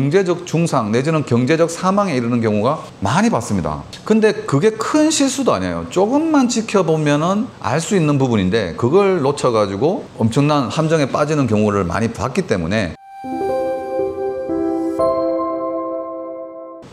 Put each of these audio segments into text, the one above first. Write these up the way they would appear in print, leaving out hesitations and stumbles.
경제적 중상 내지는 경제적 사망에 이르는 경우가 많이 봤습니다. 근데 그게 큰 실수도 아니에요. 조금만 지켜보면은 알 수 있는 부분인데 그걸 놓쳐가지고 엄청난 함정에 빠지는 경우를 많이 봤기 때문에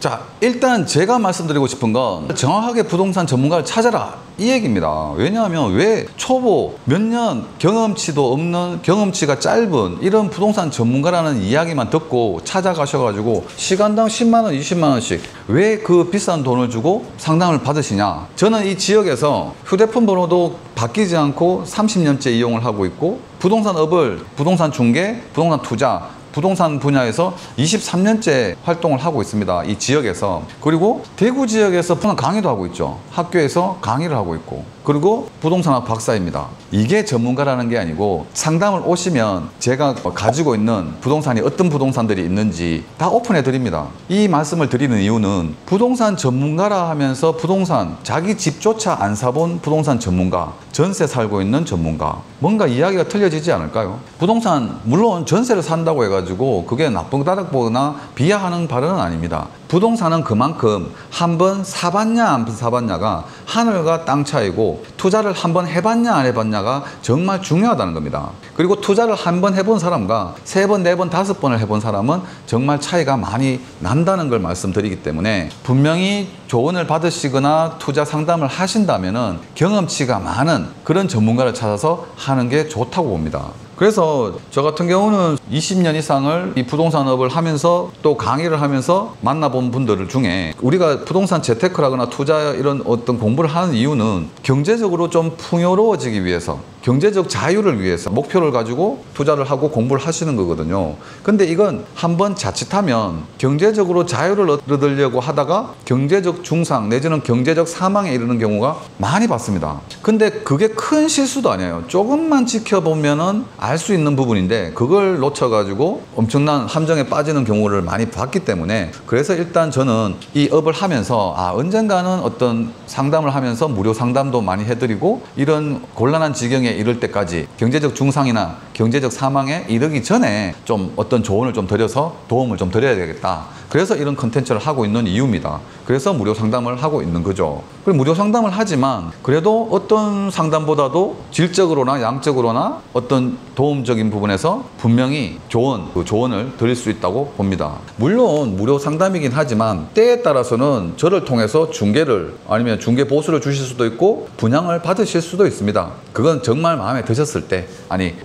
자, 일단 제가 말씀드리고 싶은 건 정확하게 부동산 전문가를 찾아라 이 얘기입니다. 왜냐하면 왜 초보 몇 년 경험치도 없는 경험치가 짧은 이런 부동산 전문가라는 이야기만 듣고 찾아가셔가지고 시간당 10만 원, 20만 원씩 왜 그 비싼 돈을 주고 상담을 받으시냐. 저는 이 지역에서 휴대폰 번호도 바뀌지 않고 30년째 이용을 하고 있고 부동산업을 부동산 중개, 부동산 투자 부동산 분야에서 23년째 활동을 하고 있습니다. 이 지역에서. 그리고 대구 지역에서 강의도 하고 있죠. 학교에서 강의를 하고 있고. 그리고 부동산학 박사입니다. 이게 전문가라는 게 아니고 상담을 오시면 제가 가지고 있는 부동산이 어떤 부동산들이 있는지 다 오픈해 드립니다. 이 말씀을 드리는 이유는 부동산 전문가라 하면서 부동산 자기 집조차 안 사본 부동산 전문가, 전세 살고 있는 전문가 뭔가 이야기가 틀려지지 않을까요? 부동산 물론 전세를 산다고 해가지고 그게 나쁘다거나 비하하는 발언은 아닙니다. 부동산은 그만큼 한번 사봤냐 안 사봤냐가 하늘과 땅 차이고 투자를 한번 해봤냐 안 해봤냐가 정말 중요하다는 겁니다. 그리고 투자를 한번 해본 사람과 3번, 4번, 5번을 해본 사람은 정말 차이가 많이 난다는 걸 말씀드리기 때문에 분명히 조언을 받으시거나 투자 상담을 하신다면은 경험치가 많은 그런 전문가를 찾아서 하는 게 좋다고 봅니다. 그래서 저 같은 경우는 20년 이상을 이 부동산업을 하면서 또 강의를 하면서 만나본 분들 중에 우리가 부동산 재테크라거나 투자 이런 어떤 공부를 하는 이유는 경제적으로 좀 풍요로워지기 위해서 경제적 자유를 위해서 목표를 가지고 투자를 하고 공부를 하시는 거거든요. 근데 이건 한번 자칫하면 경제적으로 자유를 얻으려고 하다가 경제적 중상 내지는 경제적 사망에 이르는 경우가 많이 봤습니다. 근데 그게 큰 실수도 아니에요. 조금만 지켜보면은 알 수 있는 부분인데 그걸 놓쳐가지고 엄청난 함정에 빠지는 경우를 많이 봤기 때문에 그래서 일단 저는 이 업을 하면서 언젠가는 어떤 상담을 하면서 무료 상담도 많이 해드리고 이런 곤란한 지경에 이를 때까지 경제적 중상이나 경제적 사망에 이르기 전에 좀 어떤 조언을 좀 드려서 도움을 좀 드려야 되겠다. 그래서 이런 컨텐츠를 하고 있는 이유입니다. 그래서 무료 상담을 하고 있는 거죠. 그리고 무료 상담을 하지만 그래도 어떤 상담보다도 질적으로나 양적으로나 어떤 도움적인 부분에서 분명히 조언을 드릴 수 있다고 봅니다. 물론 무료 상담이긴 하지만 때에 따라서는 저를 통해서 중개를 아니면 중개 보수를 주실 수도 있고 분양을 받으실 수도 있습니다. 그건 정말 마음에 드셨을 때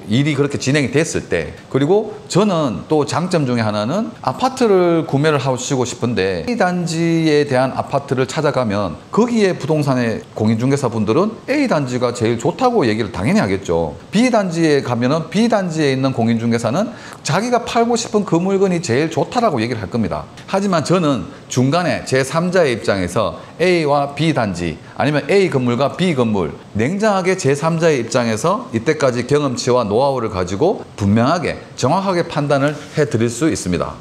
일이 그렇게 진행이 됐을 때 그리고 저는 또 장점 중에 하나는 아파트를 구매를 하시고 싶은데 A단지에 대한 아파트를 찾아가면 거기에 부동산의 공인중개사 분들은 A단지가 제일 좋다고 얘기를 당연히 하겠죠. B단지에 가면은 B단지에 있는 공인중개사는 자기가 팔고 싶은 그 물건이 제일 좋다라고 얘기를 할 겁니다. 하지만 저는 중간에 제3자의 입장에서 A와 B단지 아니면 A 건물과 B 건물 냉정하게 제3자의 입장에서 이때까지 경험치와 노하우를 가지고 분명하게 정확하게 판단을 해드릴 수 있습니다.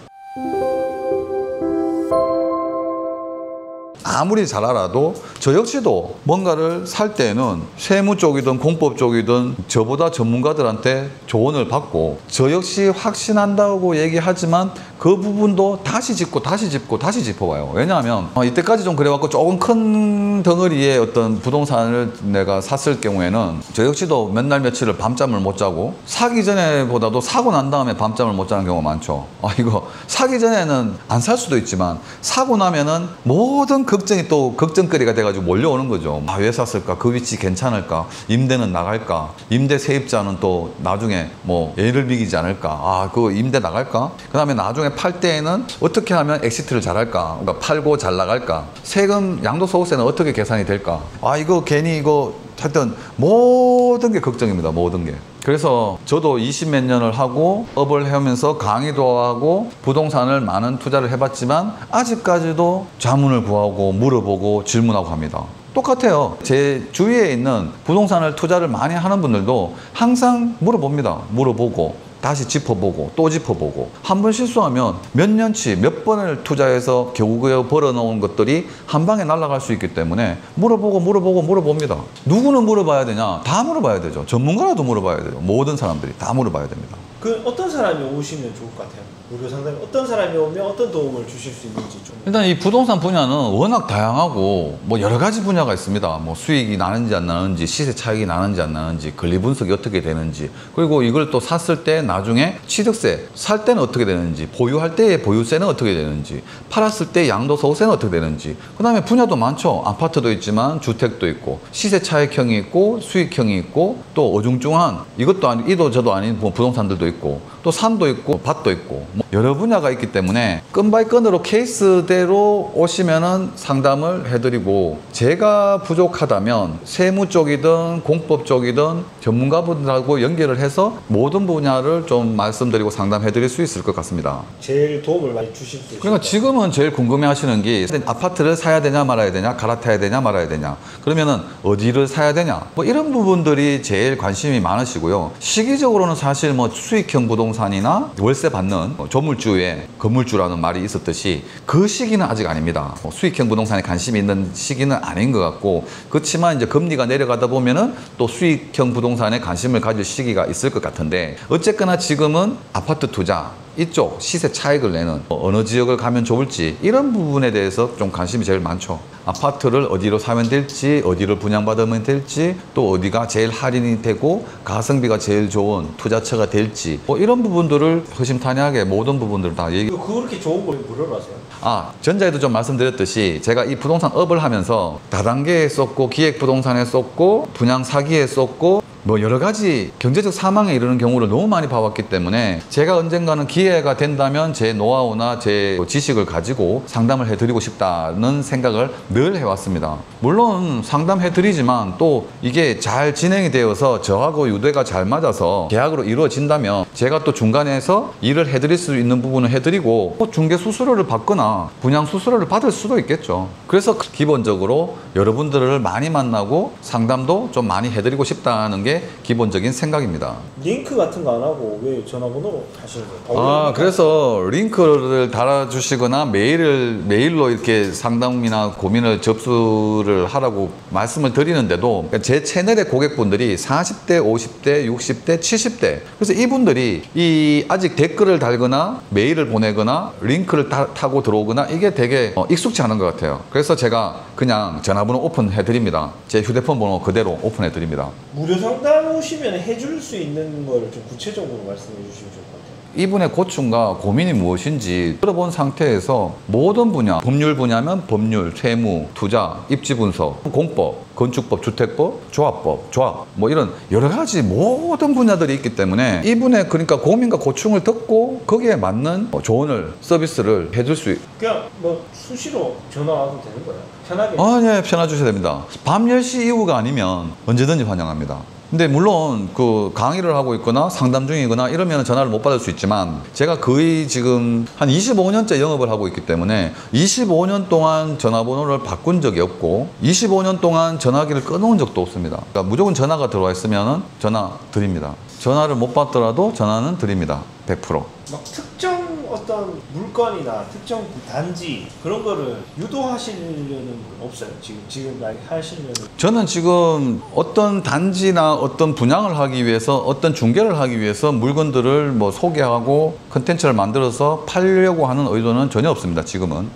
아무리 잘 알아도 저 역시도 뭔가를 살 때는 세무 쪽이든 공법 쪽이든 저보다 전문가들한테 조언을 받고 저 역시 확신한다고 얘기하지만 그 부분도 다시 짚고 다시 짚고 다시 짚어봐요. 왜냐하면 이때까지 좀 그래갖고 조금 큰 덩어리의 어떤 부동산을 내가 샀을 경우에는 저 역시도 몇 날 며칠을 밤잠을 못 자고 사기 전에보다도 사고 난 다음에 밤잠을 못 자는 경우가 많죠. 이거 사기 전에는 안 살 수도 있지만 사고 나면은 모든 걱정이 또 걱정거리가 돼가지고 몰려오는 거죠. 왜 샀을까? 그 위치 괜찮을까? 임대는 나갈까? 임대 세입자는 또 나중에 뭐 예를 비기지 않을까? 그 임대 나갈까? 그 다음에 나중에 팔 때에는 어떻게 하면 엑시트를 잘할까? 그러니까 팔고 잘 나갈까? 세금 양도소득세는 어떻게 계산이 될까? 이거 괜히 이거 하여튼 모든 게 걱정입니다. 모든 게. 그래서 저도 20몇 년을 하고 업을 하면서 강의도 하고 부동산을 많은 투자를 해봤지만 아직까지도 자문을 구하고 물어보고 질문하고 합니다. 똑같아요. 제 주위에 있는 부동산을 투자를 많이 하는 분들도 항상 물어봅니다. 물어보고 다시 짚어보고 또 짚어보고 한 번 실수하면 몇 년치 몇 번을 투자해서 겨우겨우 벌어놓은 것들이 한 방에 날아갈 수 있기 때문에 물어봅니다. 누구는 물어봐야 되냐? 다 물어봐야 되죠. 전문가라도 물어봐야 돼요. 모든 사람들이 다 물어봐야 됩니다. 그 어떤 사람이 오시면 좋을 것 같아요? 무료 상담 어떤 사람이 오면 어떤 도움을 주실 수 있는지 좀. 일단 이 부동산 분야는 워낙 다양하고 뭐 여러 가지 분야가 있습니다. 뭐 수익이 나는지 안 나는지, 시세 차익이 나는지 안 나는지, 권리 분석이 어떻게 되는지, 그리고 이걸 또 샀을 때 나중에 취득세, 살 때는 어떻게 되는지, 보유할 때의 보유세는 어떻게 되는지, 팔았을 때 양도소득세는 어떻게 되는지. 그 다음에 분야도 많죠. 아파트도 있지만 주택도 있고, 시세 차익형이 있고, 수익형이 있고, 또 어중중한 이것도 아니, 이도 저도 아닌 부동산들도 있고, 또 산도 있고 밭도 있고 뭐 여러 분야가 있기 때문에 건 바이 건으로 케이스대로 오시면은 상담을 해드리고, 제가 부족하다면 세무 쪽이든 공법 쪽이든 전문가분들하고 연결을 해서 모든 분야를 좀 말씀드리고 상담해드릴 수 있을 것 같습니다. 제일 도움을 많이 주실 수 있어요. 그러니까 지금은 제일 궁금해하시는 게 아파트를 사야 되냐 말아야 되냐, 갈아타야 되냐 말아야 되냐, 그러면은 어디를 사야 되냐, 뭐 이런 부분들이 제일 관심이 많으시고요. 시기적으로는 사실 뭐 수익형 부동산이나 월세 받는 조물주의 건물주라는 말이 있었듯이 그 시기는 아직 아닙니다. 수익형 부동산에 관심이 있는 시기는 아닌 것 같고, 그렇지만 이제 금리가 내려가다 보면은 또 수익형 부동산에 관심을 가질 시기가 있을 것 같은데, 어쨌거나 지금은 아파트 투자 이쪽 시세 차익을 내는 어느 지역을 가면 좋을지 이런 부분에 대해서 좀 관심이 제일 많죠. 아파트를 어디로 사면 될지, 어디를 분양받으면 될지, 또 어디가 제일 할인이 되고 가성비가 제일 좋은 투자처가 될지, 뭐 이런 부분들을 허심탄회하게 모든 부분들을 다 얘기. 그렇게 좋은 걸 무료로 하세요? 전자에도 좀 말씀드렸듯이 제가 이 부동산 업을 하면서 다단계에 썼고 기획부동산에 썼고 분양 사기에 썼고 뭐 여러 가지 경제적 사망에 이르는 경우를 너무 많이 봐왔기 때문에, 제가 언젠가는 기회가 된다면 제 노하우나 제 지식을 가지고 상담을 해드리고 싶다는 생각을 늘 해왔습니다. 물론 상담해드리지만 또 이게 잘 진행이 되어서 저하고 유대가 잘 맞아서 계약으로 이루어진다면 제가 또 중간에서 일을 해드릴 수 있는 부분을 해드리고 중개 수수료를 받거나 분양 수수료를 받을 수도 있겠죠. 그래서 기본적으로 여러분들을 많이 만나고 상담도 좀 많이 해드리고 싶다는 게 기본적인 생각입니다. 링크 같은 거 안 하고 왜 전화번호로 하시는 거예요? 그래서 링크를 달아주시거나 메일로 이렇게 상담이나 고민을 접수를 하라고 말씀을 드리는데도, 제 채널의 고객분들이 40대, 50대, 60대, 70대. 그래서 이분들이 아직 댓글을 달거나 메일을 보내거나 링크를 타고 들어오거나 이게 되게 익숙치 않은 것 같아요. 그래서 제가 그냥 전화번호 오픈해 드립니다. 제 휴대폰 번호 그대로 오픈해 드립니다. 무료 상담 오시면 해줄 수 있는 걸 좀 구체적으로 말씀해 주시면 좋을 것 같아요. 이분의 고충과 고민이 무엇인지 들어본 상태에서 모든 분야, 법률 분야면 법률, 세무, 투자, 입지 분석, 공법, 건축법, 주택법, 조합법, 조합, 뭐 이런 여러 가지 모든 분야들이 있기 때문에 이분의 그러니까 고민과 고충을 듣고 거기에 맞는 조언을, 서비스를 해줄 수 그냥 뭐 수시로 전화 와도 되는 거예요? 편하게? 네, 편하 주셔야 됩니다. 밤 10시 이후가 아니면 언제든지 환영합니다. 근데 물론 그 강의를 하고 있거나 상담 중이거나 이러면 전화를 못 받을 수 있지만, 제가 거의 지금 한 25년째 영업을 하고 있기 때문에 25년 동안 전화번호를 바꾼 적이 없고 25년 동안 전화기를 끊어온 적도 없습니다. 그러니까 무조건 전화가 들어와 있으면 전화 드립니다. 전화를 못 받더라도 전화는 드립니다. 100%. 막 특정 어떤 물건이나 특정 단지 그런 거를 유도하시려는 없어요? 지금 하시려는? 저는 지금 어떤 단지나 어떤 분양을 하기 위해서, 어떤 중개를 하기 위해서 물건들을 뭐 소개하고 컨텐츠를 만들어서 팔려고 하는 의도는 전혀 없습니다. 지금은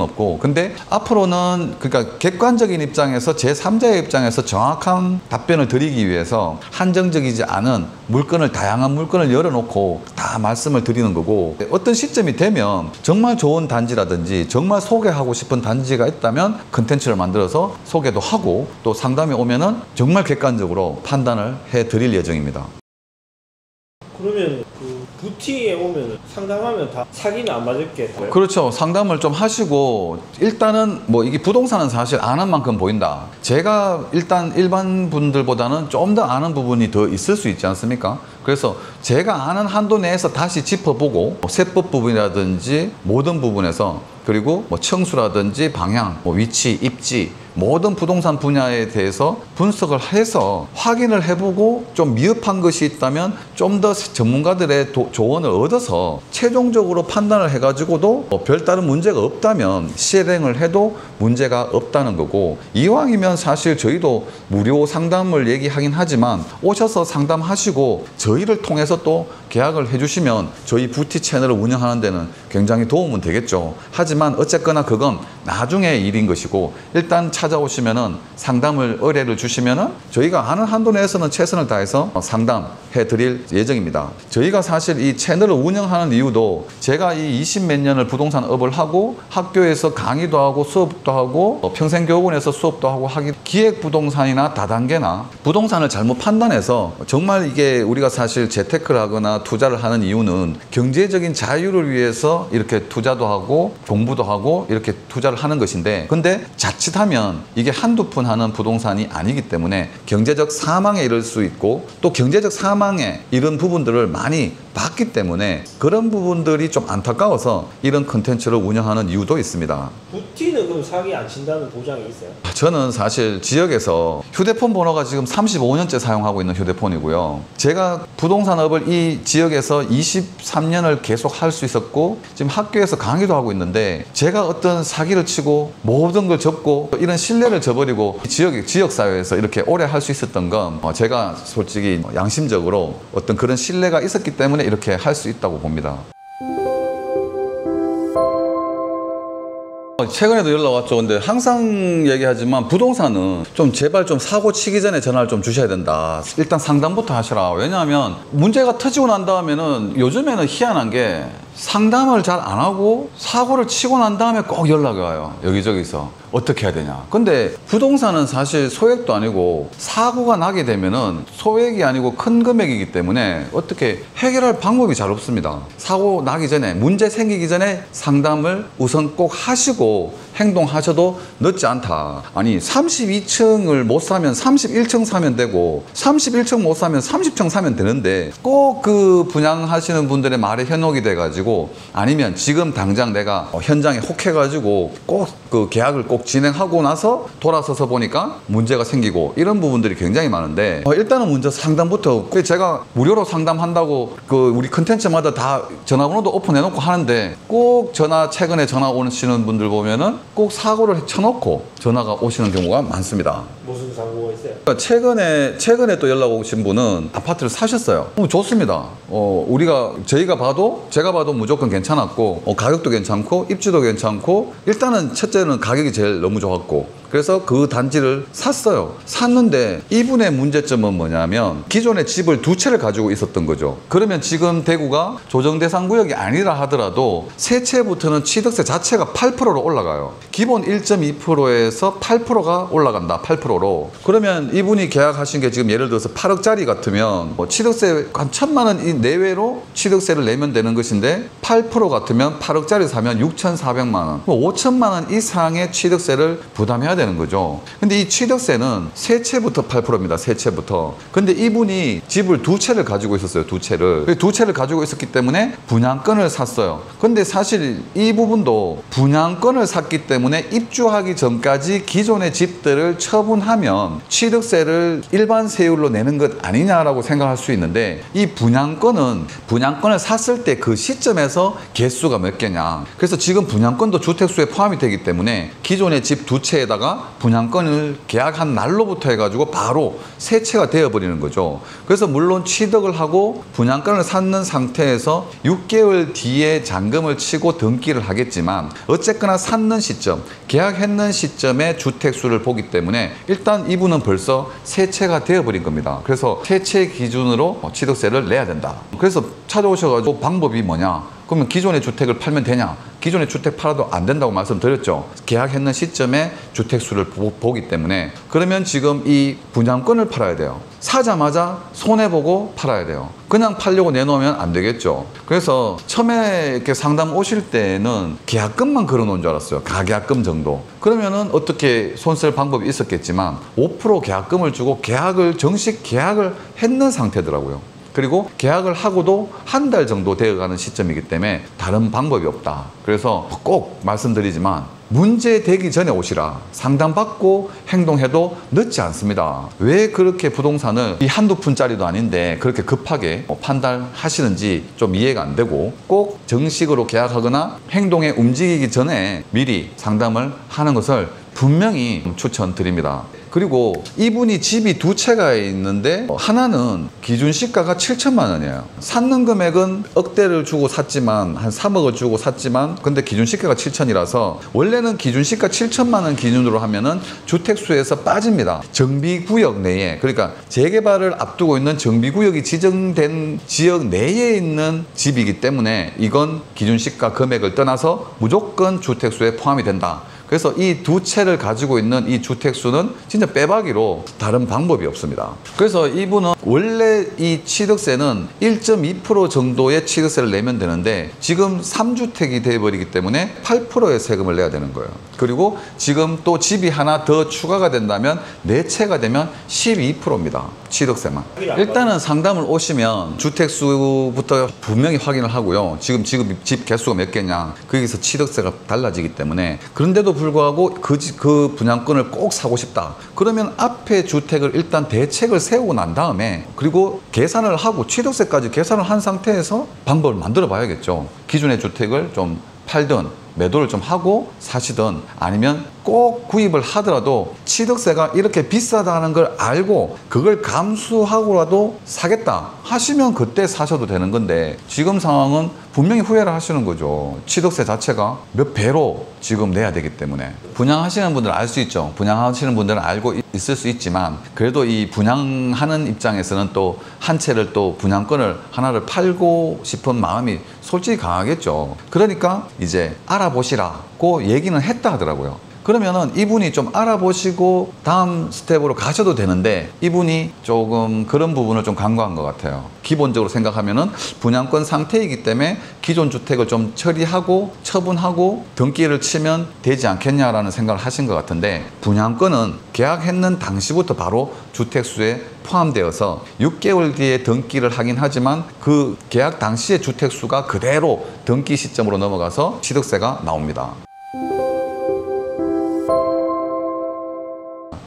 없고. 근데 앞으로는 그러니까 객관적인 입장에서, 제3자의 입장에서 정확한 답변을 드리기 위해서 한정적이지 않은 물건을, 다양한 물건을 열어놓고 다 말씀을 드리는 거고, 어떤 시점이 되면 정말 좋은 단지라든지 정말 소개하고 싶은 단지가 있다면 컨텐츠를 만들어서 소개도 하고, 또 상담이 오면은 정말 객관적으로 판단을 해 드릴 예정입니다. 그러면 그 부티에 오면 상담하면 다 사기는 안 맞을 게 돼요? 그렇죠. 상담을 좀 하시고, 일단은 뭐 이게 부동산은 사실 아는 만큼 보인다. 제가 일단 일반 분들보다는 좀 더 아는 부분이 더 있을 수 있지 않습니까? 그래서 제가 아는 한도 내에서 다시 짚어보고, 세법 부분이라든지 모든 부분에서, 그리고 뭐 청수라든지 방향, 뭐 위치, 입지, 모든 부동산 분야에 대해서 분석을 해서 확인을 해보고 좀 미흡한 것이 있다면 좀 더 전문가들의 조언을 얻어서 최종적으로 판단을 해가지고도 뭐 별다른 문제가 없다면 실행을 해도 문제가 없다는 거고, 이왕이면 사실 저희도 무료 상담을 얘기하긴 하지만 오셔서 상담하시고 저희를 통해서 또 계약을 해주시면 저희 뷰티 채널을 운영하는 데는 굉장히 도움은 되겠죠. 하지만 어쨌거나 그건 나중에 일인 것이고 일단 찾아오시면은 상담을 의뢰를 주시면은 저희가 아는 한도 내에서는 최선을 다해서 상담해 드릴 예정입니다. 저희가 사실 이 채널을 운영하는 이유도 제가 이 20몇 년을 부동산 업을 하고 학교에서 강의도 하고 수업도 하고 평생교육원에서 수업도 하고 하기 기획부동산이나 다단계나 부동산을 잘못 판단해서 정말 이게 우리가 사실 재테크를 하거나 투자를 하는 이유는 경제적인 자유를 위해서 이렇게 투자도 하고 공부도 하고 이렇게 투자를 하는 것인데 근데 자칫하면 이게 한두 푼 하는 부동산이 아니기 때문에 경제적 사망에 이를 수 있고 또 경제적 사망에 이른 부분들을 많이 봤기 때문에 그런 부분들이 좀 안타까워서 이런 컨텐츠를 운영하는 이유도 있습니다. 뷰티는 그럼 사기 안 친다는 보장이 있어요? 저는 사실 지역에서 휴대폰 번호가 지금 35년째 사용하고 있는 휴대폰이고요. 제가 부동산업을 이 지역에서 23년을 계속 할 수 있었고 지금 학교에서 강의도 하고 있는데 제가 어떤 사기를 치고 모든 걸 접고 이런 신뢰를 저버리고 지역사회에서 이렇게 오래 할 수 있었던 건 제가 솔직히 양심적으로 어떤 그런 신뢰가 있었기 때문에 이렇게 할 수 있다고 봅니다. 최근에도 연락 왔죠. 근데 항상 얘기하지만 부동산은 좀 제발 좀 사고 치기 전에 전화를 좀 주셔야 된다. 일단 상담부터 하시라. 왜냐하면 문제가 터지고 난 다음에는 요즘에는 희한한 게 상담을 잘 안 하고 사고를 치고 난 다음에 꼭 연락이 와요. 여기저기서 어떻게 해야 되냐. 근데 부동산은 사실 소액도 아니고 사고가 나게 되면은 소액이 아니고 큰 금액이기 때문에 어떻게 해결할 방법이 잘 없습니다. 사고 나기 전에 문제 생기기 전에 상담을 우선 꼭 하시고 행동하셔도 늦지 않다. 아니 32층을 못 사면 31층 사면 되고 31층 못 사면 30층 사면 되는데 꼭 그 분양하시는 분들의 말에 현혹이 돼가지고 아니면 지금 당장 내가 현장에 혹해가지고 꼭 그 계약을 꼭 진행하고 나서 돌아서서 보니까 문제가 생기고 이런 부분들이 굉장히 많은데 일단은 먼저 상담부터 제가 무료로 상담한다고 그 우리 컨텐츠마다 다 전화번호도 오픈해놓고 하는데 꼭 최근에 전화 오시는 분들 보면은 꼭 사고를 쳐놓고 전화가 오시는 경우가 많습니다. 무슨 사고가 있어요? 최근에 또 연락 오신 분은 아파트를 사셨어요. 좋습니다. 제가 봐도 무조건 괜찮았고 가격도 괜찮고 입지도 괜찮고 일단은 첫째는 가격이 제일 너무 좋았고 그래서 그 단지를 샀어요. 샀는데 이분의 문제점은 뭐냐면 기존에 집을 두 채를 가지고 있었던 거죠. 그러면 지금 대구가 조정대상구역이 아니라 하더라도 세 채부터는 취득세 자체가 8%로 올라가요. 기본 1.2%에서 8%가 올라간다. 8%로. 그러면 이분이 계약하신 게 지금 예를 들어서 8억짜리 같으면 취득세 한 1,000만 원 내외로 취득세를 내면 되는 것인데 8% 같으면 8억짜리 사면 6,400만 원, 5천만 원 이상의 취득세를 부담해야 되는 거죠. 근데 이 취득세는 세 채부터 8%입니다. 세 채부터. 근데 이분이 집을 두 채를 가지고 있었어요. 두 채를 가지고 있었기 때문에 분양권을 샀어요. 근데 사실 이 부분도 분양권을 샀기 때문에 입주하기 전까지 기존의 집들을 처분하면 취득세를 일반 세율로 내는 것 아니냐라고 생각할 수 있는데 이 분양권을 샀을 때 그 시점에서 개수가 몇 개냐. 그래서 지금 분양권도 주택수에 포함이 되기 때문에 기존의 집 두 채에다가 분양권을 계약한 날로부터 해가지고 바로 세 채가 되어버리는 거죠. 그래서 물론 취득을 하고 분양권을 샀는 상태에서 6개월 뒤에 잔금을 치고 등기를 하겠지만 어쨌거나 샀는 시점, 계약했는 시점에 주택수를 보기 때문에 일단 이분은 벌써 세 채가 되어버린 겁니다. 그래서 세 채 기준으로 취득세를 내야 된다. 그래서 찾아오셔가지고 방법이 뭐냐? 그러면 기존의 주택을 팔면 되냐? 기존의 주택 팔아도 안 된다고 말씀드렸죠. 계약했는 시점에 주택수를 보기 때문에 그러면 지금 이 분양권을 팔아야 돼요. 사자마자 손해보고 팔아야 돼요. 그냥 팔려고 내놓으면 안 되겠죠. 그래서 처음에 이렇게 상담 오실 때는 계약금만 걸어놓은 줄 알았어요. 가계약금 정도. 그러면은 어떻게 손 쓸 방법이 있었겠지만 5% 계약금을 주고 정식 계약을 했는 상태더라고요. 그리고 계약을 하고도 한 달 정도 되어가는 시점이기 때문에 다른 방법이 없다. 그래서 꼭 말씀드리지만 문제 되기 전에 오시라. 상담받고 행동해도 늦지 않습니다. 왜 그렇게 부동산을 이 한두 푼짜리도 아닌데 그렇게 급하게 판단하시는지 좀 이해가 안 되고 꼭 정식으로 계약하거나 행동에 움직이기 전에 미리 상담을 하는 것을 분명히 추천드립니다. 그리고 이분이 집이 두 채가 있는데 하나는 기준 시가가 7천만 원이에요. 샀는 금액은 억대를 주고 샀지만 한 3억을 주고 샀지만 근데 기준 시가가 7천이라서 원래는 기준 시가 7천만 원 기준으로 하면은 주택수에서 빠집니다. 정비구역 내에, 그러니까 재개발을 앞두고 있는 정비구역이 지정된 지역 내에 있는 집이기 때문에 이건 기준 시가 금액을 떠나서 무조건 주택수에 포함이 된다. 그래서 이 두 채를 가지고 있는 이 주택수는 진짜 빼박이로 다른 방법이 없습니다. 그래서 이분은 원래 이 취득세는 1.2% 정도의 취득세를 내면 되는데 지금 3주택이 돼버리기 때문에 8%의 세금을 내야 되는 거예요. 그리고 지금 또 집이 하나 더 추가가 된다면 4채가 되면 12%입니다. 취득세만. 일단은 상담을 오시면 주택수부터 분명히 확인을 하고요. 지금 집 개수가 몇 개냐, 거기서 취득세가 달라지기 때문에. 그런데도 불구하고 그 분양권을 꼭 사고 싶다. 그러면 앞에 주택을 일단 대책을 세우고 난 다음에 그리고 계산을 하고 취득세까지 계산을 한 상태에서 방법을 만들어 봐야겠죠. 기존의 주택을 좀 팔든 매도를 좀 하고 사시든 아니면 꼭 구입을 하더라도 취득세가 이렇게 비싸다는 걸 알고 그걸 감수하고라도 사겠다 하시면 그때 사셔도 되는 건데 지금 상황은 분명히 후회를 하시는 거죠. 취득세 자체가 몇 배로 지금 내야 되기 때문에. 분양하시는 분들은 알 수 있죠. 분양하시는 분들은 알고 있을 수 있지만 그래도 이 분양하는 입장에서는 또 한 채를 또 분양권을 하나를 팔고 싶은 마음이 솔직히 강하겠죠. 그러니까 이제 알아보시라고 얘기는 했다 하더라고요. 그러면은 이분이 좀 알아보시고 다음 스텝으로 가셔도 되는데 이분이 조금 그런 부분을 좀 간과한 것 같아요. 기본적으로 생각하면은 분양권 상태이기 때문에 기존 주택을 좀 처리하고 처분하고 등기를 치면 되지 않겠냐라는 생각을 하신 것 같은데 분양권은 계약했는 당시부터 바로 주택수에 포함되어서 6개월 뒤에 등기를 하긴 하지만 그 계약 당시의 주택수가 그대로 등기 시점으로 넘어가서 취득세가 나옵니다.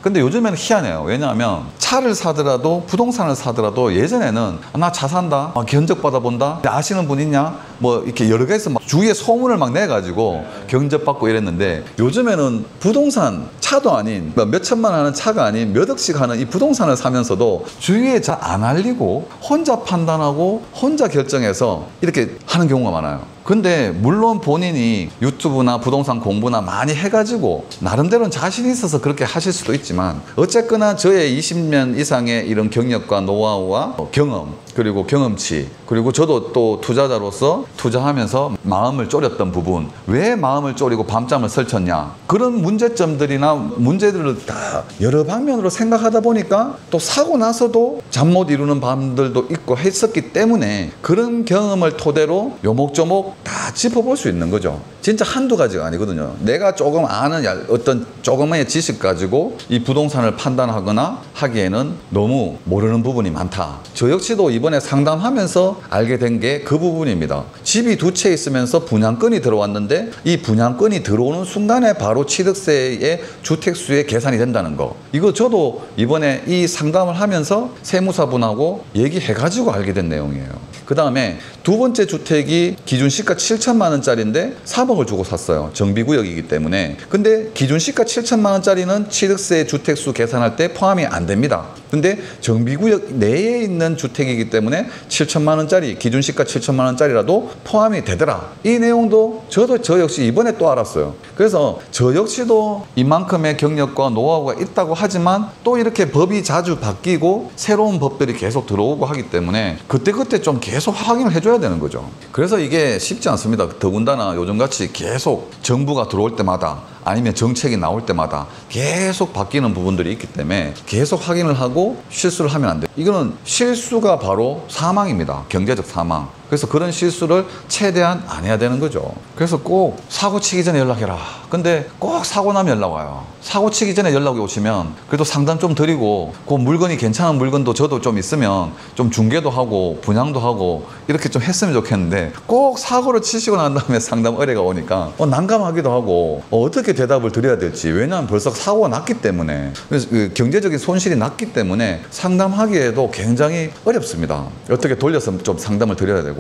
근데 요즘에는 희한해요. 왜냐하면 차를 사더라도 부동산을 사더라도 예전에는 나 차 산다, 견적 받아본다, 아시는 분 있냐, 뭐 이렇게 여러 개에서 막 주위에 소문을 막 내가지고 견적 받고 이랬는데 요즘에는 부동산 차도 아닌 몇 천만 하는 차가 아닌 몇 억씩 하는 이 부동산을 사면서도 주위에 잘 안 알리고 혼자 판단하고 혼자 결정해서 이렇게 하는 경우가 많아요. 근데 물론 본인이 유튜브나 부동산 공부나 많이 해가지고 나름대로는 자신 있어서 그렇게 하실 수도 있지만 어쨌거나 저의 20년 이상의 이런 경력과 노하우와 경험 그리고 경험치 그리고 저도 또 투자자로서 투자하면서 마음을 졸였던 부분, 왜 마음을 졸이고 밤잠을 설쳤냐, 그런 문제점들이나 문제들을 다 여러 방면으로 생각하다 보니까 또 사고 나서도 잠 못 이루는 밤들도 있고 했었기 때문에 그런 경험을 토대로 요목조목 다 짚어볼 수 있는 거죠. 진짜 한두 가지가 아니거든요. 내가 조금 아는 어떤 조금의 지식 가지고 이 부동산을 판단하거나 하기에는 너무 모르는 부분이 많다. 저 역시도 이번에 상담하면서 알게 된 게 그 부분입니다. 집이 두 채 있으면서 분양권이 들어왔는데 이 분양권이 들어오는 순간에 바로 취득세의 주택수에 계산이 된다는 거. 이거 저도 이번에 이 상담을 하면서 세무사분하고 얘기해가지고 알게 된 내용이에요. 그 다음에 두 번째 주택이 기준 시가 7천만 원짜리인데 3억을 주고 샀어요. 정비구역이기 때문에. 근데 기준 시가 7천만 원짜리는 취득세 주택수 계산할 때 포함이 안 됩니다. 근데 정비구역 내에 있는 주택이기 때문에 7천만 원짜리, 기준 시가 7천만 원짜리라도 포함이 되더라. 이 내용도 저 역시 이번에 또 알았어요. 그래서 저 역시도 이만큼의 경력과 노하우가 있다고 하지만 또 이렇게 법이 자주 바뀌고 새로운 법들이 계속 들어오고 하기 때문에 그때그때 좀 계속 확인을 해줘야 되는 거죠. 그래서 이게 쉽지 않습니다. 더군다나 요즘같이 계속 정부가 들어올 때마다 아니면 정책이 나올 때마다 계속 바뀌는 부분들이 있기 때문에 계속 확인을 하고 실수를 하면 안 돼요. 이거는 실수가 바로 사망입니다. 경제적 사망. 그래서 그런 실수를 최대한 안 해야 되는 거죠. 그래서 꼭 사고 치기 전에 연락해라. 근데 꼭 사고 나면 연락 와요. 사고 치기 전에 연락이 오시면 그래도 상담 좀 드리고 그 물건이 괜찮은 물건도 저도 좀 있으면 좀 중개도 하고 분양도 하고 이렇게 좀 했으면 좋겠는데 꼭 사고를 치시고 난 다음에 상담 의뢰가 오니까 난감하기도 하고 어떻게 대답을 드려야 될지. 왜냐하면 벌써 사고가 났기 때문에. 그래서 그 경제적인 손실이 났기 때문에 상담하기에도 굉장히 어렵습니다. 어떻게 돌려서 좀 상담을 드려야 되고.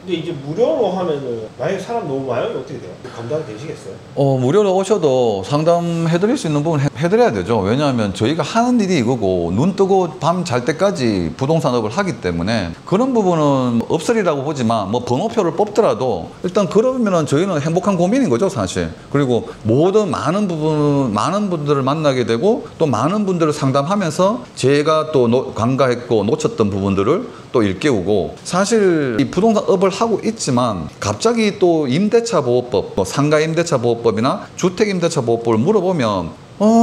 근데 이제 무료로 하면은 만약에 사람 너무 많으면 어떻게 돼요? 감당되시겠어요? 무료로 오셔도 상담해드릴 수 있는 부분 해드려야 되죠. 왜냐하면 저희가 하는 일이 이거고 눈 뜨고 밤 잘 때까지 부동산업을 하기 때문에 그런 부분은 없으리라고 보지만 뭐 번호표를 뽑더라도 일단 그러면은 저희는 행복한 고민인 거죠, 사실. 그리고 모든 많은 분들을 만나게 되고 또 많은 분들을 상담하면서 제가 또 관가했고 놓쳤던 부분들을 또 일깨우고, 사실 이 부동산업을 하고 있지만 갑자기 또 임대차 보호법, 뭐 상가 임대차 보호법이나 주택 임대차 보호법을 물어보면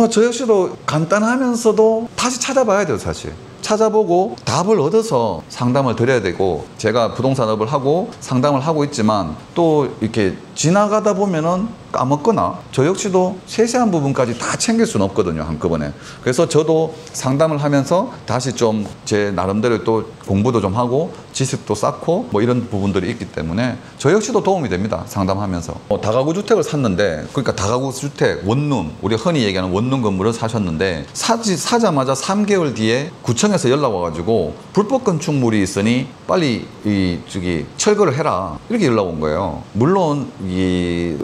저 역시도 간단하면서도 다시 찾아봐야 돼요, 사실. 찾아보고 답을 얻어서 상담을 드려야 되고, 제가 부동산업을 하고 상담을 하고 있지만 또 이렇게 지나가다 보면은 까먹거나 저 역시도 세세한 부분까지 다 챙길 수는 없거든요, 한꺼번에. 그래서 저도 상담을 하면서 다시 좀 제 나름대로 또 공부도 좀 하고 지식도 쌓고 뭐 이런 부분들이 있기 때문에 저 역시도 도움이 됩니다, 상담하면서. 다가구 주택을 샀는데, 그러니까 다가구 주택 원룸, 우리 흔히 얘기하는 원룸 건물을 사셨는데 사자마자 3개월 뒤에 구청에서 연락 와가지고 불법 건축물이 있으니 빨리 철거를 해라, 이렇게 연락 온 거예요. 물론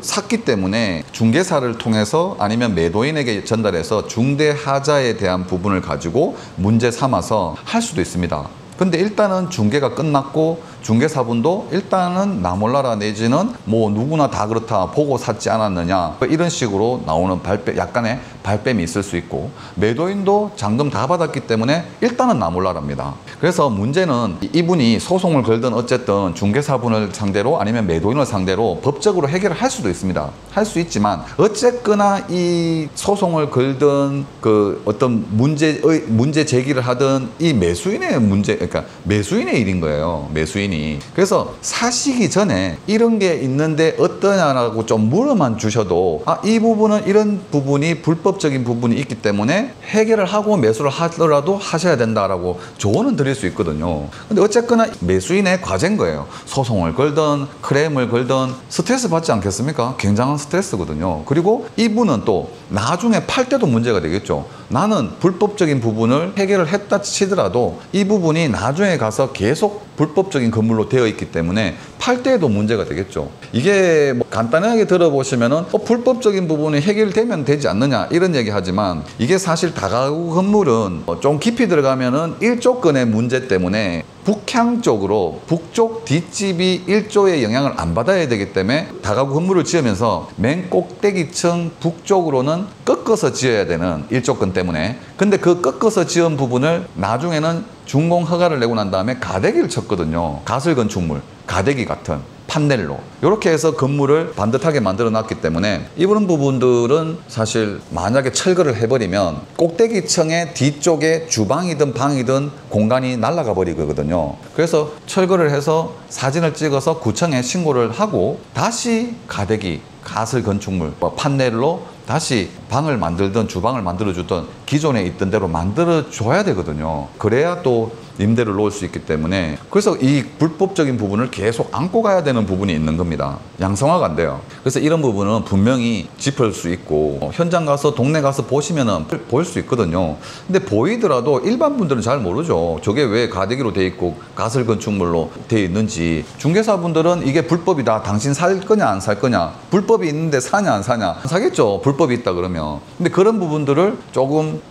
샀기 때문에 중개사를 통해서 아니면 매도인에게 전달해서 중대하자에 대한 부분을 가지고 문제 삼아서 할 수도 있습니다. 근데 일단은 중개가 끝났고 중개사분도 일단은 나 몰라라 내지는 뭐 누구나 다 그렇다 보고 샀지 않았느냐, 이런 식으로 나오는 약간의 발뺌이 있을 수 있고, 매도인도 잔금 다 받았기 때문에 일단은 나 몰라랍니다. 그래서 문제는 이분이 소송을 걸든 어쨌든 중개사분을 상대로 아니면 매도인을 상대로 법적으로 해결을 할 수도 있습니다. 할 수 있지만 어쨌거나 이 소송을 걸든 그 어떤 문제 제기를 하든 이 매수인의 문제, 그러니까 매수인의 일인 거예요, 매수인이. 그래서 사시기 전에 이런 게 있는데 어떠냐라고 좀 물어만 주셔도 이 부분은 이런 부분이 불법적인 부분이 있기 때문에 해결을 하고 매수를 하더라도 하셔야 된다라고 조언은 드릴 수 있거든요. 근데 어쨌거나 매수인의 과제인 거예요. 소송을 걸든 크레임을 걸든 스트레스 받지 않겠습니까? 굉장한 스트레스거든요. 그리고 이분은 또 나중에 팔 때도 문제가 되겠죠. 나는 불법적인 부분을 해결을 했다 치더라도 이 부분이 나중에 가서 계속 불법적인 건물로 되어 있기 때문에 팔 때에도 문제가 되겠죠. 이게 뭐 간단하게 들어보시면은 불법적인 부분이 해결되면 되지 않느냐 이런 얘기 하지만, 이게 사실 다가구 건물은 좀 깊이 들어가면은 1조 건의 문제 때문에 북향 쪽으로 북쪽 뒷집이 1조의 영향을 안 받아야 되기 때문에 다가구 건물을 지으면서 맨 꼭대기층 북쪽으로는 꺾어서 지어야 되는 1조 건 때문에, 근데 그 꺾어서 지은 부분을 나중에는 준공 허가를 내고 난 다음에 가대기를 쳤거든요. 가설 건축물, 가대기 같은 판넬로 이렇게 해서 건물을 반듯하게 만들어 놨기 때문에 이런 부분들은 사실 만약에 철거를 해버리면 꼭대기층의 뒤쪽에 주방이든 방이든 공간이 날아가 버리거든요. 그래서 철거를 해서 사진을 찍어서 구청에 신고를 하고 다시 가대기, 가설 건축물, 판넬로 다시 방을 만들든 주방을 만들어주든 기존에 있던 대로 만들어줘야 되거든요. 그래야 또 임대를 놓을 수 있기 때문에, 그래서 이 불법적인 부분을 계속 안고 가야 되는 부분이 있는 겁니다. 양성화가 안 돼요. 그래서 이런 부분은 분명히 짚을 수 있고 현장 가서 동네 가서 보시면은 보일 수 있거든요. 근데 보이더라도 일반 분들은 잘 모르죠. 저게 왜 가대기로 돼 있고 가설 건축물로 돼 있는지. 중개사분들은 이게 불법이다, 당신 살 거냐 안 살 거냐, 불법이 있는데 사냐 안 사냐, 안 사겠죠, 불법이 있다 그러면. 근데 그런 부분들을 조금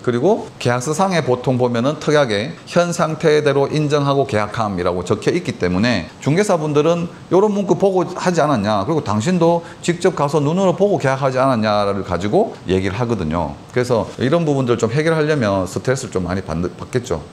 그리고 계약서상에 보통 보면은 특이하게 현 상태대로 인정하고 계약함이라고 적혀 있기 때문에 중개사분들은 이런 문구 보고 하지 않았냐, 그리고 당신도 직접 가서 눈으로 보고 계약하지 않았냐를 가지고 얘기를 하거든요. 그래서 이런 부분들 좀 해결하려면 스트레스를 좀 많이 받겠죠.